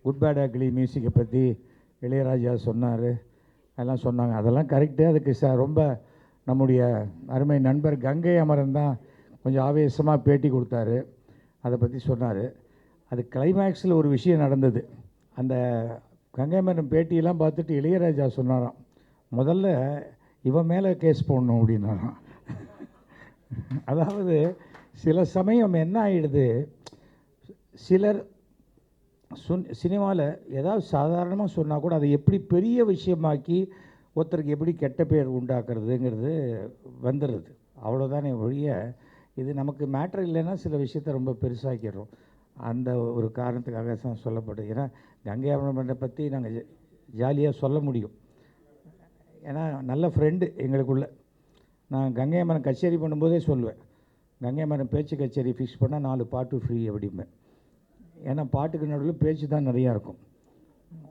Good bad ugly மியூசிக்கை பற்றி இளையராஜா சொன்னார், அதெல்லாம் சொன்னாங்க. அதெல்லாம் கரெக்டு. அதுக்கு ரொம்ப நம்முடைய அருமை நண்பர் கங்கை அமரன் தான் கொஞ்சம் ஆவேசமாக பேட்டி கொடுத்தாரு, அதை பற்றி சொன்னார். அது கிளைமேக்ஸில் ஒரு விஷயம் நடந்தது. அந்த கங்கை அமரன் பேட்டியெல்லாம் பார்த்துட்டு இளையராஜா சொன்னாராம், முதல்ல இவன் மேலே கேஸ் போடணும் அப்படின்னாராம். அதாவது சில சமயம் என்ன ஆகிடுது, சிலர் சினிமாவில் ஏதாவது சாதாரணமாக சொன்னால் கூட அதை எப்படி பெரிய விஷயமாக்கி ஒருத்தருக்கு எப்படி கெட்ட பேர் உண்டாக்குறதுங்கிறது வந்துடுது. அவ்வளோதானே ஒழிய இது நமக்கு மேட்ரு இல்லைன்னா சில விஷயத்தை ரொம்ப பெருசாக்கிடுறோம். அந்த ஒரு காரணத்துக்காக தான் சொல்லப்படுது. ஏன்னா கங்கை அமரனை பற்றி நாங்கள் ஜாலியாக சொல்ல முடியும். ஏன்னா நல்ல ஃப்ரெண்டு எங்களுக்குள்ள. நான் கங்கை அமரன் கச்சேரி பண்ணும்போதே சொல்லுவேன், கங்கை அமரன் பேச்சு கச்சேரி ஃபிக்ஸ் பண்ணால் 4 பாட்டு ஃப்ரீ அப்படிம்பேன். ஏன்னா பாட்டுக்கு நடுவில் பேச்சு தான் நிறையா இருக்கும்.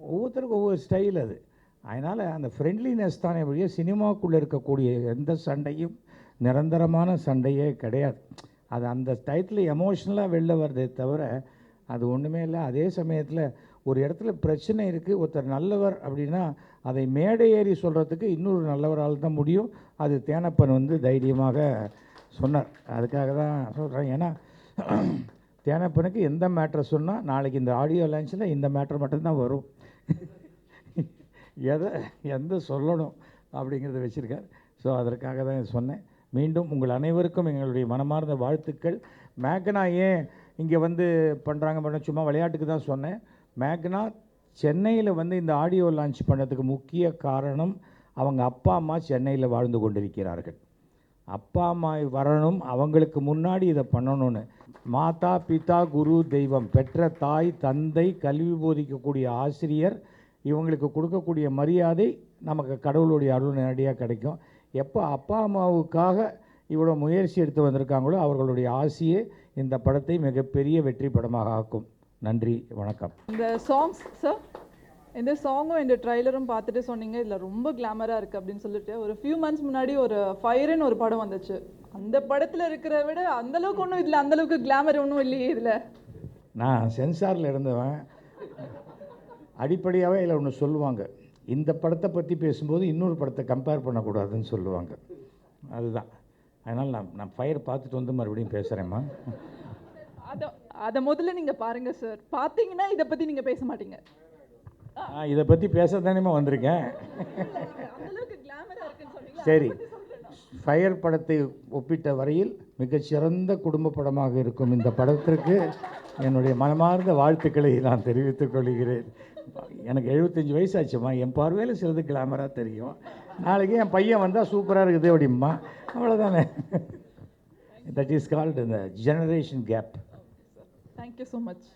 ஒவ்வொருத்தருக்கும் ஒவ்வொரு ஸ்டைல் அது. அதனால் அந்த ஃப்ரெண்ட்லினஸ் தானே வழிய சினிமாவுக்குள்ளே இருக்கக்கூடிய எந்த சண்டையும் நிரந்தரமான சண்டையே கிடையாது. அது அந்த டயத்தில் எமோஷ்னலாக வெளில வருதே தவிர அது ஒன்றுமே இல்லை. அதே சமயத்தில் ஒரு இடத்துல பிரச்சனை இருக்குது, ஒருத்தர் நல்லவர் அப்படின்னா அதை மேடை ஏறி சொல்கிறதுக்கு இன்னொரு நல்லவரால் தான் முடியும். அது தேனப்பன் தைரியமாக சொன்னார். அதுக்காக தான் சொல்கிறேன். ஏன்னா தேனப்பனுக்கு எந்த மேட்ரை சொன்னால் நாளைக்கு இந்த ஆடியோ லான்ச்சில் இந்த மேட்ரு மட்டும்தான் வரும், எந்த சொல்லணும் அப்படிங்கிறத வச்சுருக்கார். ஸோ அதற்காக தான் சொன்னேன். மீண்டும் உங்கள் அனைவருக்கும் எங்களுடைய மனமார்ந்த வாழ்த்துக்கள். மேக்னா ஏன் இங்கே பண்ணுறாங்க சும்மா விளையாட்டுக்கு தான் சொன்னேன். மேக்னா சென்னையில் இந்த ஆடியோ லான்ச் பண்ணதுக்கு முக்கிய காரணம் அவங்க அப்பா அம்மா சென்னையில் வாழ்ந்து கொண்டிருக்கிறார்கள். அப்பா அம்மா வரணும், அவங்களுக்கு முன்னாடி இதை பண்ணணும்னு. மாதா பிதா குரு தெய்வம், பெற்ற தாய் தந்தை கல்வி போதிக்கக்கூடிய ஆசிரியர், இவங்களுக்கு கொடுக்கக்கூடிய மரியாதை நமக்கு கடவுளுடைய அருள் நேரடியாக கிடைக்கும். எப்போ அப்பா அம்மாவுக்காக இவ்வளோ முயற்சி எடுத்து வந்திருக்காங்களோ அவர்களுடைய ஆசையே இந்த படத்தை மிகப்பெரிய வெற்றி படமாக ஆக்கும். நன்றி, வணக்கம். இந்த சாங்ஸ் சார், இந்த சாங்கும் இந்த ட்ரைலரும் பார்த்துட்டு சொன்னீங்க இதில் ரொம்ப கிளாமராக இருக்குது அப்படின்னு சொல்லிட்டு. ஒரு ஃபியூ மந்த்ஸ் முன்னாடி ஒரு ஃபயர்னு ஒரு படம் வந்துச்சு. அந்த படத்தில் இருக்கிற விட அந்தளவுக்கு ஒன்றும் இதில் அந்தளவுக்கு கிளாமர் ஒன்றும் இல்லையே இதில். நான் சென்சாரில் இருந்தவன். அடிப்படையாகவே இதில் ஒன்று சொல்லுவாங்க, இந்த படத்தை பற்றி பேசும்போது இன்னொரு படத்தை கம்பேர் பண்ணக்கூடாதுன்னு சொல்லுவாங்க. அதுதான். அதனால் நான் ஃபயர் பார்த்துட்டு மறுபடியும் பேசுகிறேம்மா. அதை முதல்ல நீங்கள் பாருங்கள் சார். பார்த்தீங்கன்னா இதை பற்றி நீங்கள் பேச மாட்டீங்க. இதை பற்றி பேச தானேமா வந்திருக்கேன். சரி, ஃபயர் படத்தை ஒப்பிட்ட வரையில் மிகச்சிறந்த குடும்ப படமாக இருக்கும் இந்த படத்திற்கு என்னுடைய மனமார்ந்த வாழ்த்துக்களை நான் தெரிவித்துக் கொள்கிறேன். எனக்கு 75 வயசு ஆச்சுமா, என் பார்வையில் சிலது கிளாமராக தெரியும். நாளைக்கு என் பையன் வந்தால் சூப்பராக இருக்குது அப்படிம்மா, அவ்வளோதானே. தட் இஸ் கால்டு இந்த generation gap. Thank you so much.